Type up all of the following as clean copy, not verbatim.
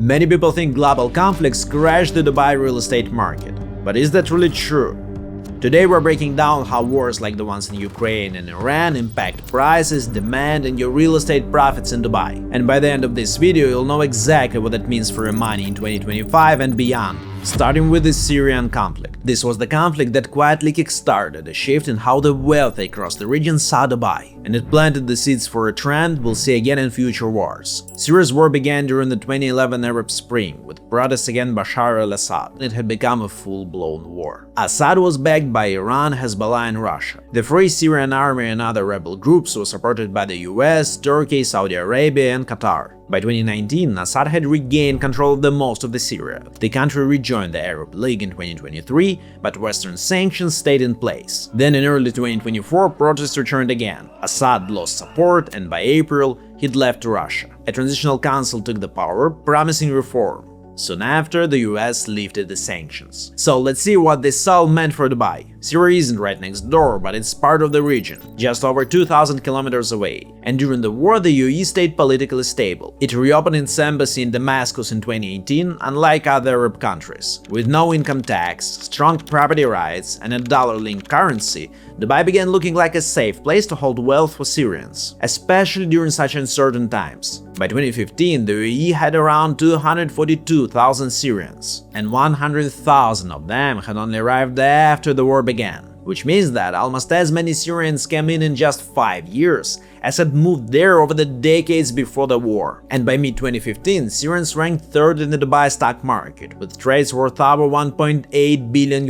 Many people think global conflicts crashed the Dubai real estate market, but is that really true? Today we're breaking down how wars like the ones in Ukraine and Iran impact prices, demand, and your real estate profits in Dubai. And by the end of this video, you'll know exactly what that means for your money in 2025 and beyond. Starting with the Syrian conflict. This was the conflict that quietly kickstarted a shift in how the wealthy across the region saw Dubai, and it planted the seeds for a trend we'll see again in future wars. Syria's war began during the 2011 Arab Spring with protests against Bashar al-Assad, and it had become a full-blown war. Assad was backed by Iran, Hezbollah, and Russia. The Free Syrian Army and other rebel groups were supported by the US, Turkey, Saudi Arabia, and Qatar. By 2019, Assad had regained control of the most of the Syria. The country rejoined the Arab League in 2023, but Western sanctions stayed in place. Then in early 2024, protests returned again. Assad lost support, and by April, he'd left to Russia. A transitional council took the power, promising reform. Soon after, the US lifted the sanctions. So let's see what this all meant for Dubai. Syria isn't right next door, but it's part of the region, just over 2,000 kilometers away. And during the war, the UAE stayed politically stable. It reopened its embassy in Damascus in 2018, unlike other Arab countries. With no income tax, strong property rights, and a dollar-linked currency, Dubai began looking like a safe place to hold wealth for Syrians, especially during such uncertain times. By 2015, the UAE had around 242,000 Syrians, and 100,000 of them had only arrived after the war began, which means that almost as many Syrians came in just 5 years as had moved there over the decades before the war. And by mid-2015, Syrians ranked third in the Dubai stock market, with trades worth over $1.8 billion.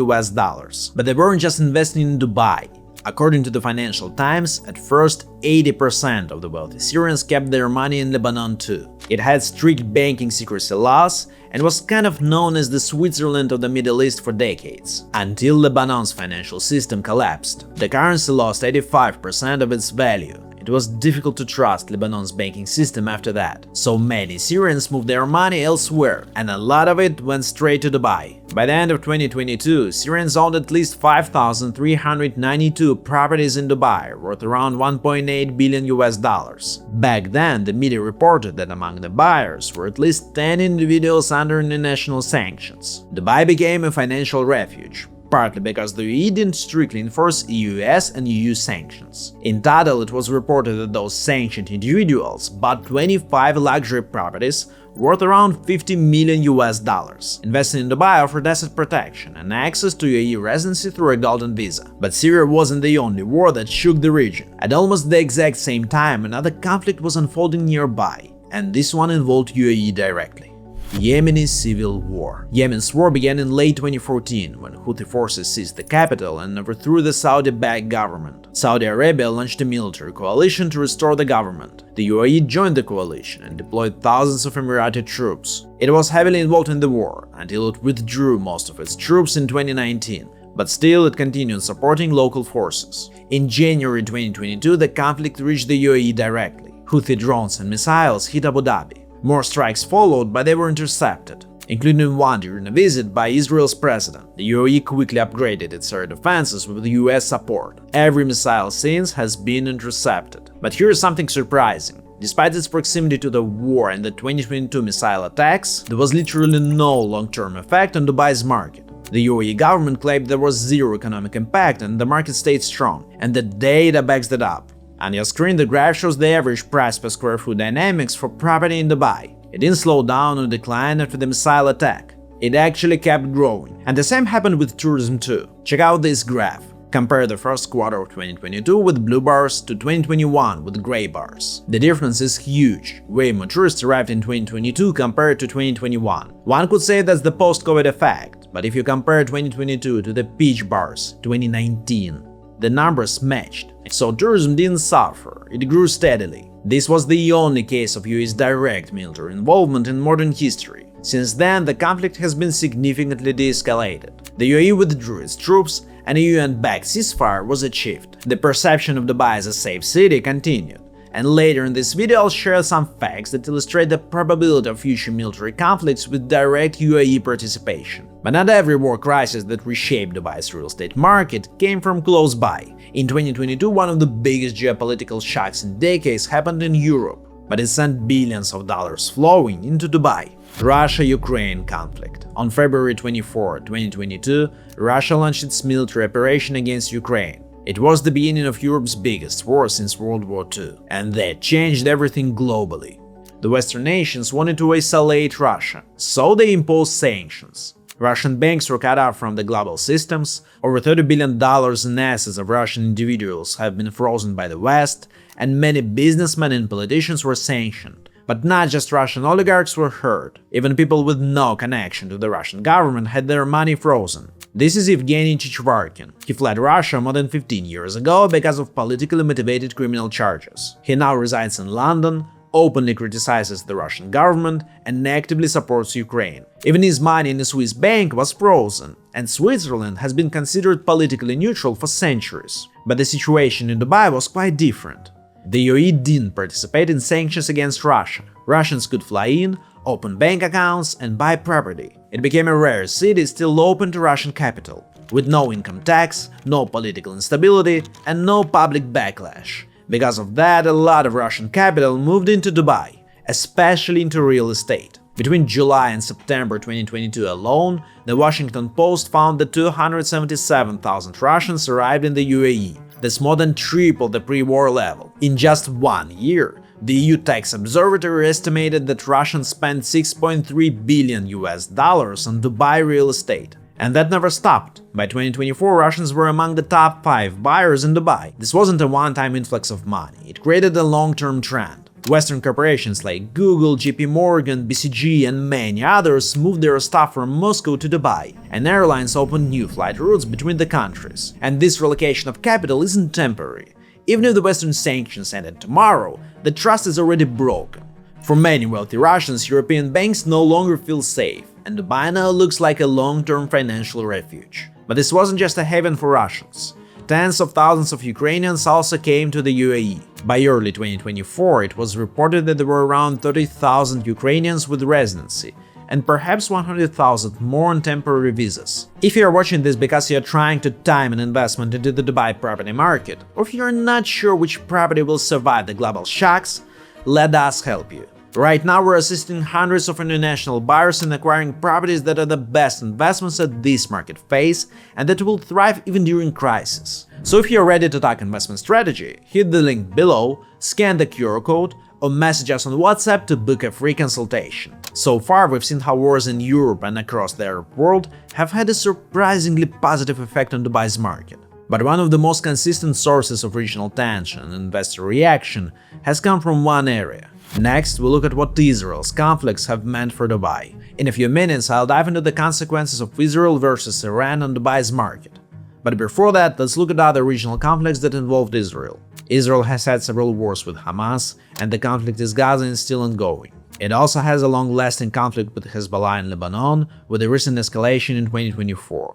But they weren't just investing in Dubai. According to the Financial Times, at first 80% of the wealthy Syrians kept their money in Lebanon too. It had strict banking secrecy laws and was kind of known as the Switzerland of the Middle East for decades, until Lebanon's financial system collapsed. The currency lost 85% of its value. It was difficult to trust Lebanon's banking system after that, so many Syrians moved their money elsewhere, and a lot of it went straight to Dubai. By the end of 2022, Syrians owned at least 5,392 properties in Dubai, worth around $1.8 billion. Back then, the media reported that among the buyers were at least 10 individuals under international sanctions. Dubai became a financial refuge, partly because the UAE didn't strictly enforce US and EU sanctions. In total, it was reported that those sanctioned individuals bought 25 luxury properties worth around $50 million. Investing in Dubai offered asset protection and access to UAE residency through a golden visa. But Syria wasn't the only war that shook the region. At almost the exact same time, another conflict was unfolding nearby, and this one involved UAE directly. Yemini Civil War. Yemen's war began in late 2014 when Houthi forces seized the capital and overthrew the Saudi-backed government. Saudi Arabia launched a military coalition to restore the government. The UAE joined the coalition and deployed thousands of Emirati troops. It was heavily involved in the war until it withdrew most of its troops in 2019. But still, it continued supporting local forces. In January 2022, the conflict reached the UAE directly. Houthi drones and missiles hit Abu Dhabi. More strikes followed, but they were intercepted, including one during a visit by Israel's president. The UAE quickly upgraded its air defenses with US support. Every missile since has been intercepted. But here's something surprising. Despite its proximity to the war and the 2022 missile attacks, there was literally no long-term effect on Dubai's market. The UAE government claimed there was zero economic impact and the market stayed strong, and the data backs that up. On your screen, the graph shows the average price per square foot dynamics for property in Dubai. It didn't slow down or decline after the missile attack. It actually kept growing. And the same happened with tourism too. Check out this graph. Compare the first quarter of 2022 with blue bars to 2021 with gray bars. The difference is huge. Way more tourists arrived in 2022 compared to 2021. One could say that's the post-COVID effect, but if you compare 2022 to the peach bars, 2019, the numbers matched. So tourism didn't suffer, it grew steadily. This was the only case of US direct military involvement in modern history. Since then, the conflict has been significantly de-escalated. The UAE withdrew its troops, and a UN-backed ceasefire was achieved. The perception of Dubai as a safe city continued. And later in this video I'll share some facts that illustrate the probability of future military conflicts with direct UAE participation. But not every war crisis that reshaped Dubai's real estate market came from close by. In 2022, one of the biggest geopolitical shocks in decades happened in Europe, but it sent billions of dollars flowing into Dubai. Russia-Ukraine conflict. On February 24, 2022, Russia launched its military operation against Ukraine. It was the beginning of Europe's biggest war since World War II, and that changed everything globally. The Western nations wanted to isolate Russia, so they imposed sanctions. Russian banks were cut off from the global systems, over $30 billion in assets of Russian individuals have been frozen by the West, and many businessmen and politicians were sanctioned. But not just Russian oligarchs were hurt, even people with no connection to the Russian government had their money frozen. This is Yevgeny Chichvarkin. He fled Russia more than 15 years ago because of politically motivated criminal charges. He now resides in London, openly criticizes the Russian government, and actively supports Ukraine. Even his money in a Swiss bank was frozen, and Switzerland has been considered politically neutral for centuries. But the situation in Dubai was quite different. The UAE didn't participate in sanctions against Russia. Russians could fly in, open bank accounts, and buy property. It became a rare city still open to Russian capital, with no income tax, no political instability, and no public backlash. Because of that, a lot of Russian capital moved into Dubai, especially into real estate. Between July and September 2022 alone, the Washington Post found that 277,000 Russians arrived in the UAE. That's more than triple the pre-war level. In just 1 year, the EU Tax Observatory estimated that Russians spent $6.3 billion on Dubai real estate. And that never stopped. By 2024, Russians were among the top 5 buyers in Dubai. This wasn't a one-time influx of money, it created a long-term trend. Western corporations like Google, JP Morgan, BCG, and many others moved their staff from Moscow to Dubai, and airlines opened new flight routes between the countries. And this relocation of capital isn't temporary. Even if the Western sanctions ended tomorrow, the trust is already broken. For many wealthy Russians, European banks no longer feel safe, and Dubai now looks like a long-term financial refuge. But this wasn't just a haven for Russians. Tens of thousands of Ukrainians also came to the UAE. By early 2024, it was reported that there were around 30,000 Ukrainians with residency, and perhaps 100,000 more on temporary visas. If you are watching this because you are trying to time an investment into the Dubai property market, or if you are not sure which property will survive the global shocks, let us help you. Right now, we're assisting hundreds of international buyers in acquiring properties that are the best investments at this market phase and that will thrive even during crisis. So if you're ready to talk investment strategy, hit the link below, scan the QR code, or message us on WhatsApp to book a free consultation. So far, we've seen how wars in Europe and across the Arab world have had a surprisingly positive effect on Dubai's market. But one of the most consistent sources of regional tension and investor reaction has come from one area. Next, we'll look at what Israel's conflicts have meant for Dubai. In a few minutes, I'll dive into the consequences of Israel versus Iran on Dubai's market. But before that, let's look at other regional conflicts that involved Israel. Israel has had several wars with Hamas, and the conflict in Gaza is still ongoing. It also has a long-lasting conflict with Hezbollah in Lebanon, with a recent escalation in 2024,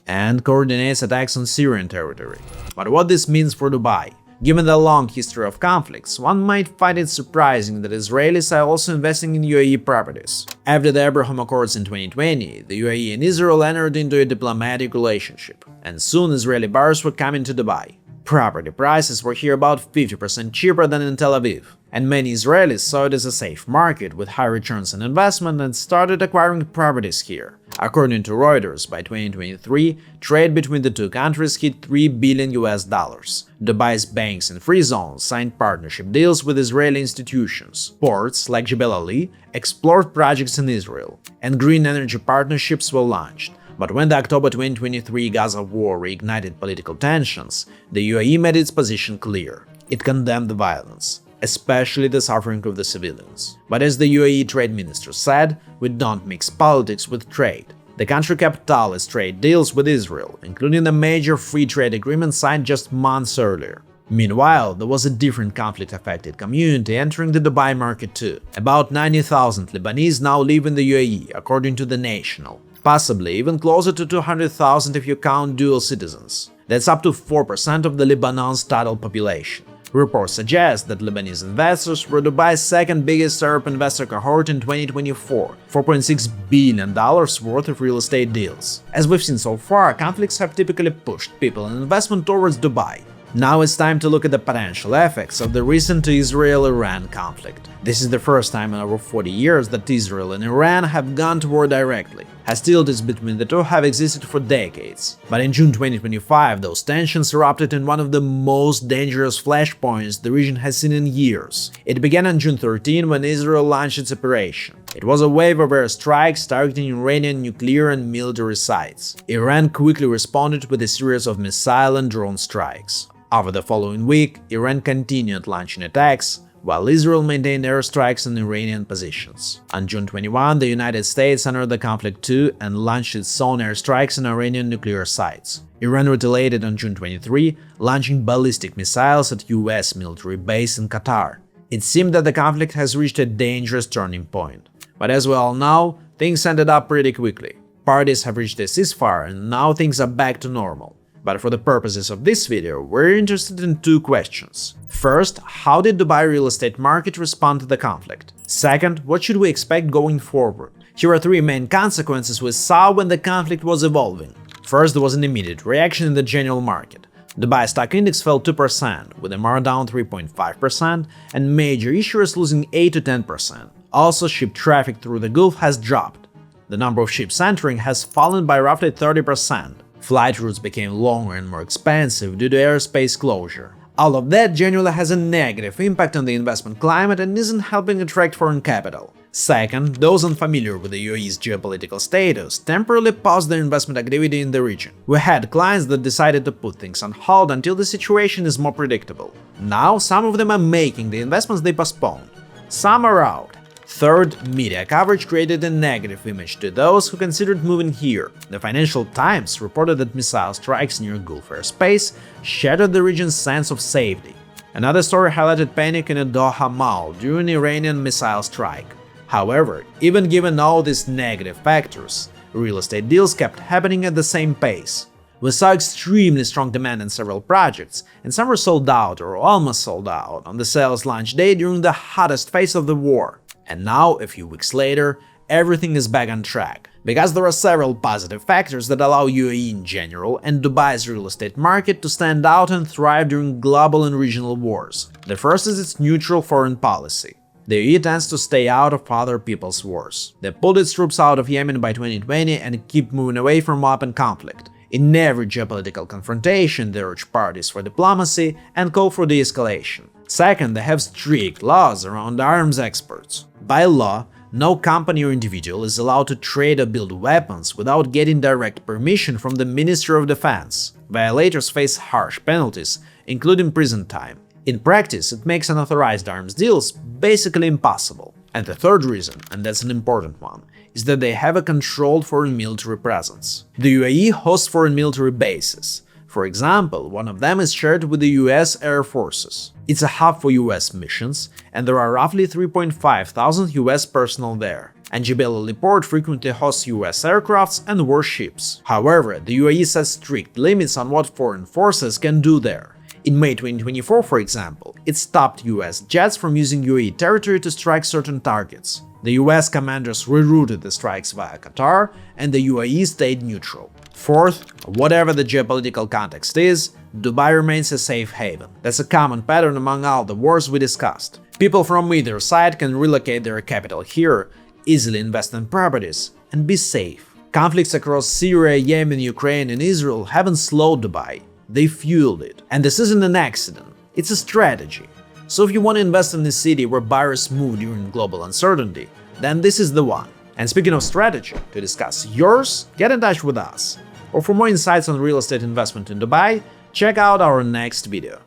and coordinates attacks on Syrian territory. But what this means for Dubai? Given the long history of conflicts, one might find it surprising that Israelis are also investing in UAE properties. After the Abraham Accords in 2020, the UAE and Israel entered into a diplomatic relationship, and soon Israeli buyers were coming to Dubai. Property prices were here about 50% cheaper than in Tel Aviv, and many Israelis saw it as a safe market with high returns on investment and started acquiring properties here. According to Reuters, by 2023, trade between the two countries hit $3 billion. Dubai's banks and free zones signed partnership deals with Israeli institutions. Ports like Jebel Ali explored projects in Israel, and green energy partnerships were launched. But when the October 2023 Gaza war reignited political tensions, the UAE made its position clear. It condemned the violence, especially the suffering of the civilians. But as the UAE trade minister said, we don't mix politics with trade. The country kept all its trade deals with Israel, including a major free trade agreement signed just months earlier. Meanwhile, there was a different conflict-affected community entering the Dubai market too. About 90,000 Lebanese now live in the UAE, according to The National. Possibly even closer to 200,000 if you count dual citizens. That's up to 4% of the Lebanon's total population. Reports suggest that Lebanese investors were Dubai's second biggest Arab investor cohort in 2024, $4.6 billion worth of real estate deals. As we've seen so far, conflicts have typically pushed people and investment towards Dubai. Now it's time to look at the potential effects of the recent Israel-Iran conflict. This is the first time in over 40 years that Israel and Iran have gone to war directly. Hostilities between the two have existed for decades. But in June 2025, those tensions erupted in one of the most dangerous flashpoints the region has seen in years. It began on June 13 when Israel launched its operation. It was a wave of airstrikes targeting Iranian nuclear and military sites. Iran quickly responded with a series of missile and drone strikes. Over the following week, Iran continued launching attacks, while Israel maintained airstrikes on Iranian positions. On June 21, the United States entered the conflict too and launched its own airstrikes on Iranian nuclear sites. Iran retaliated on June 23, launching ballistic missiles at US military base in Qatar. It seemed that the conflict has reached a dangerous turning point. But as we all know, things ended up pretty quickly. Parties have reached a ceasefire and now things are back to normal. But for the purposes of this video, we're interested in two questions. First, how did Dubai real estate market respond to the conflict? Second, what should we expect going forward? Here are three main consequences we saw when the conflict was evolving. First, there was an immediate reaction in the general market. Dubai stock index fell 2%, with MR down 3.5%, and major issuers losing 8 to 10%. Also, ship traffic through the Gulf has dropped. The number of ships entering has fallen by roughly 30%. Flight routes became longer and more expensive due to airspace closure. All of that generally has a negative impact on the investment climate and isn't helping attract foreign capital. Second, those unfamiliar with the UAE's geopolitical status temporarily paused their investment activity in the region. We had clients that decided to put things on hold until the situation is more predictable. Now, some of them are making the investments they postponed. Some are out. Third, media coverage created a negative image to those who considered moving here. The Financial Times reported that missile strikes near Gulf airspace shattered the region's sense of safety. Another story highlighted panic in a Doha mall during an Iranian missile strike. However, even given all these negative factors, real estate deals kept happening at the same pace. We saw extremely strong demand in several projects, and some were sold out or almost sold out on the sales launch day during the hottest phase of the war. And now, a few weeks later, everything is back on track, because there are several positive factors that allow UAE in general and Dubai's real estate market to stand out and thrive during global and regional wars. The first is its neutral foreign policy. The UAE tends to stay out of other people's wars. They pulled its troops out of Yemen by 2020 and keep moving away from open conflict. In every geopolitical confrontation, they urge parties for diplomacy and call for de-escalation. Second, they have strict laws around arms exports. By law, no company or individual is allowed to trade or build weapons without getting direct permission from the Ministry of Defense. Violators face harsh penalties, including prison time. In practice, it makes unauthorized arms deals basically impossible. And the third reason, and that's an important one, is that they have a controlled foreign military presence. The UAE hosts foreign military bases. For example, one of them is shared with the US Air Forces. It's a hub for US missions, and there are roughly 3,500 US personnel there. And Jebel Ali Port frequently hosts US aircrafts and warships. However, the UAE sets strict limits on what foreign forces can do there. In May 2024, for example, it stopped US jets from using UAE territory to strike certain targets. The US commanders rerouted the strikes via Qatar, and the UAE stayed neutral. Fourth, whatever the geopolitical context is, Dubai remains a safe haven. That's a common pattern among all the wars we discussed. People from either side can relocate their capital here, easily invest in properties, and be safe. Conflicts across Syria, Yemen, Ukraine, and Israel haven't slowed Dubai. They fueled it. And this isn't an accident, it's a strategy. So if you want to invest in a city where buyers move during global uncertainty, then this is the one. And speaking of strategy, to discuss yours, get in touch with us. Or for more insights on real estate investment in Dubai, check out our next video.